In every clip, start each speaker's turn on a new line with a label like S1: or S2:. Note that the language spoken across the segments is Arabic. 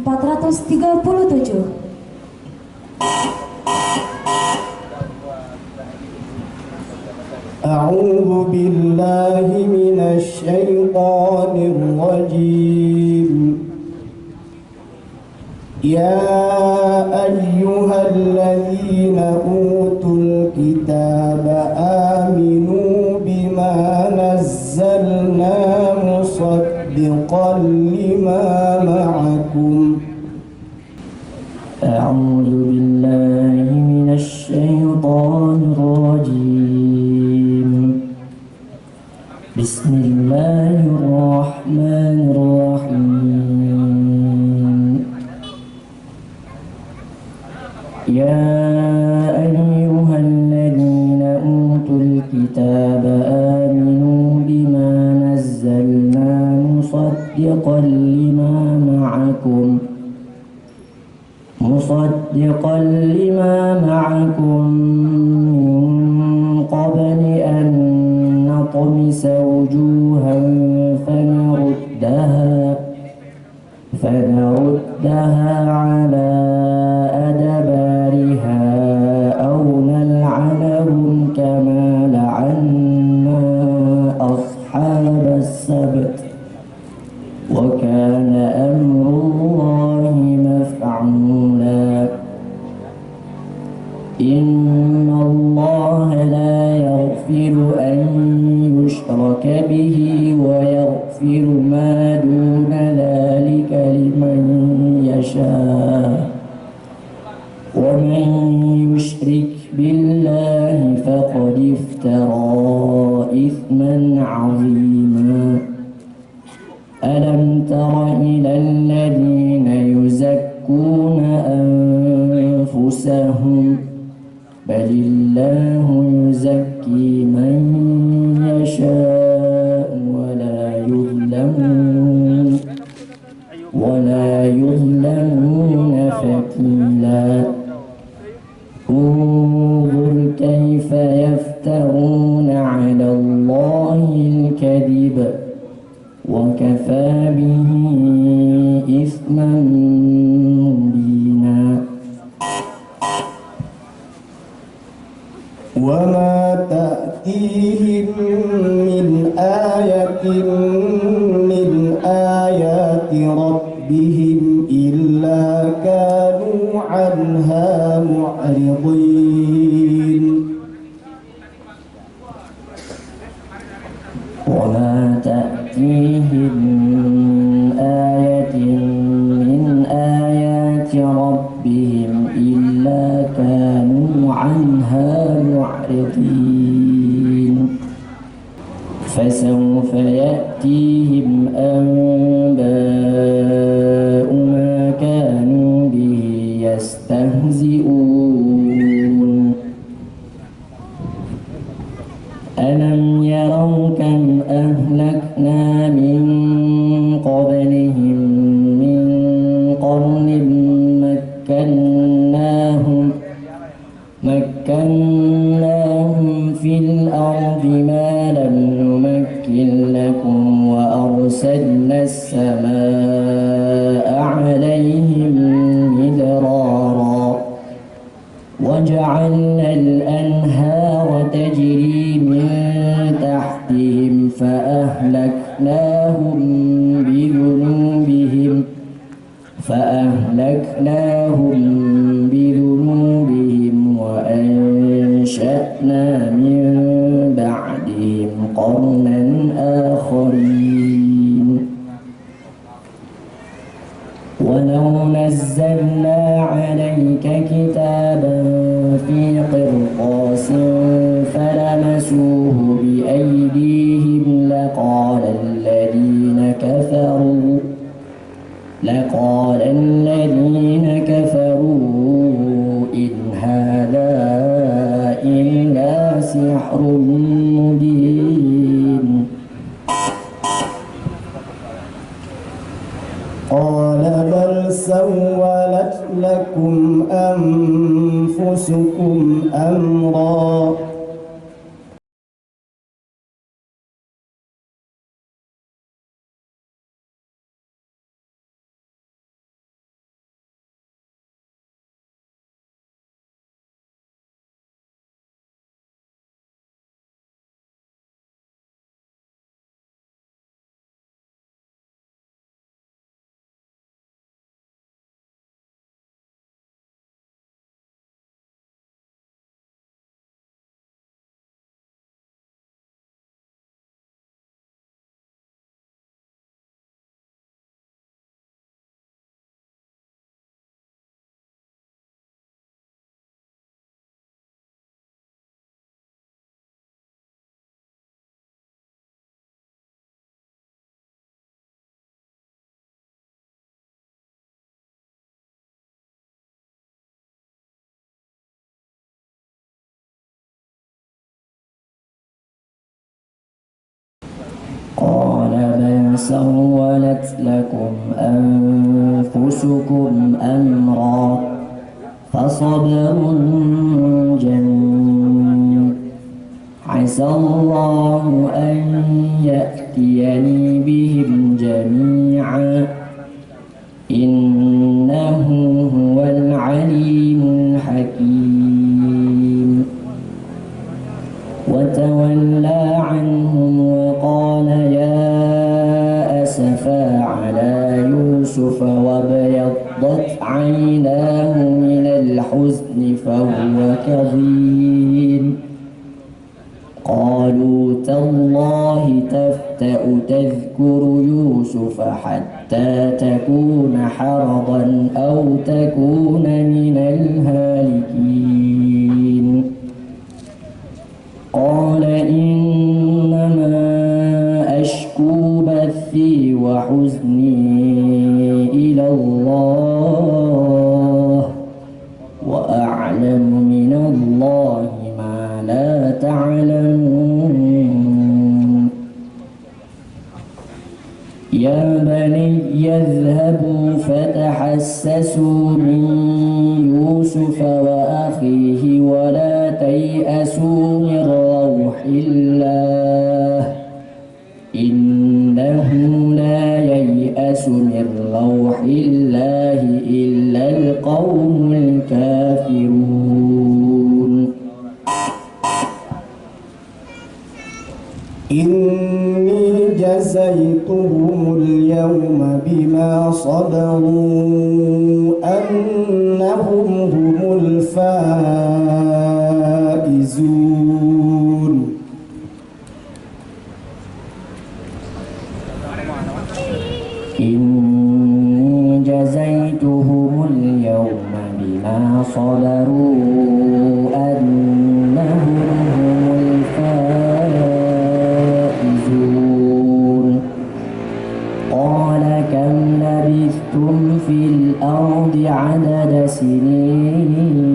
S1: 437.
S2: أعوذ بالله من الشيطان الرجيم. يا أيها الذين أوتوا الكتاب آمنوا بما نزلنا مصدقا لما معكم.
S3: أعوذ بالله من الشيطان الرجيم. بسم الله الرحمن الرحيم. يا أيها الذين أوتوا الكتاب آمنوا بما نزلنا مصدقا لما معكم من قبل أن نطمس وجوها فنردها على أدبارها أو نلعنهم كما لعنا أصحاب السبت وكان أمر الله مفعولا. إن الله لا يغفر أن يشرك به ويغفر ما دون ذلك لمن يشاء ومن يشرك بالله فقد افترى إثما عظيما. ألم تر إلى الذين يزكون أنفسهم بل الله يزكي من يشاء ولا يظلمون فتيلا. انظر كيف يفترون على الله الكذب وكفى به إثما مبينا.
S2: وما تأتيهم من آية من آيات ربهم إلا كانوا عنها معرضين.
S3: وما تأتيهم من آية من آيات ربهم إلا كانوا عنها معرضين. فسوف يأتيهم أنباء ما كانوا به يستهزئون. ألم يروا كم أهلكنا من قبلهم من قرن مكناهم في الأرض ما لم نمكن لكم وأرسلنا السماء عليهم مدرارا وجعلنا الأنهار تجري من تحتهم فأهلكناهم بذنوبهم وأنشأنا من بعدهم قرنا آخرين. ولو نزلنا عليك كتابا في قرطاس فلمسوه بأيديهم لقال الذين كفروا إن هذا إلا سحر مبين.
S2: قال بل سولت لكم أنفسكم أمرا
S3: قال بل سولت لكم أنفسكم أمرا فصبر جميل عسى الله أن يأتيني بهم جميعا إنه هو العليم الحكيم وتولى عنهم وقال يا أسفا على يوسف وابيضت عيناه من الحزن فهو كظيم قالوا تالله تفتأ تذكر يوسف حتى تكون حرضا أو تكون من الهالكين قال إنما أشكو بثي وحزني إلى الله وأعلم من الله ما لا تعلمون يا بني اذهبوا فتحسسوا من يوسف وأخيه ولا تيأسوا من روح الله إنه لا ييأس من روح الله إلا القوم الكافرون
S2: إني جزيتهم اليوم بما صبروا أنهم هم الفائزون
S3: إني جزيتهم اليوم بما صبروا أنهم هم الفائزون قال كم لبثتم في الأرض عدد سنين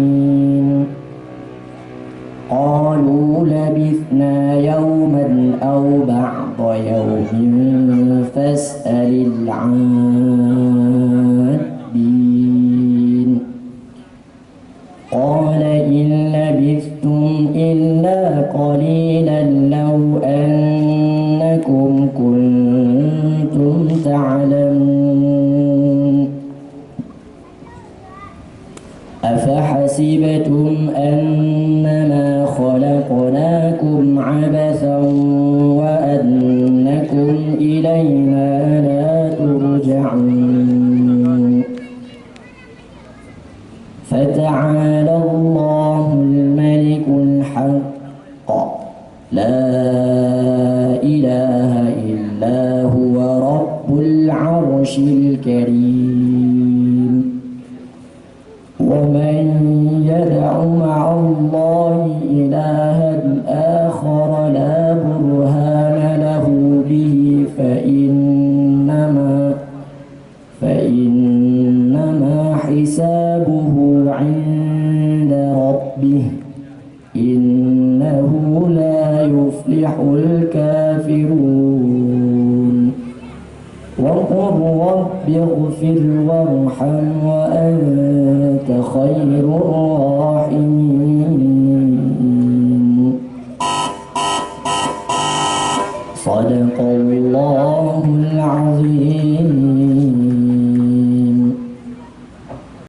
S3: قالوا لبثنا يوما أو بعض يوم فاسأل العادين قال إن لبثتم إلا قليلا لو أنكم كنتم تعلمون أفحسبتم أنما خلقناكم عبثا وأنكم إلينا لا ترجعون فتعالى الله الملك الحق لا إله إلا هو رب العرش الكريم ومن يدع مع الله إلها آخر لا برهان له به فإنما حسابه عند ربه إنه لا يفلح الكافرون وقل رب اغفر وارحم وأنت خير الراحمين صدق الله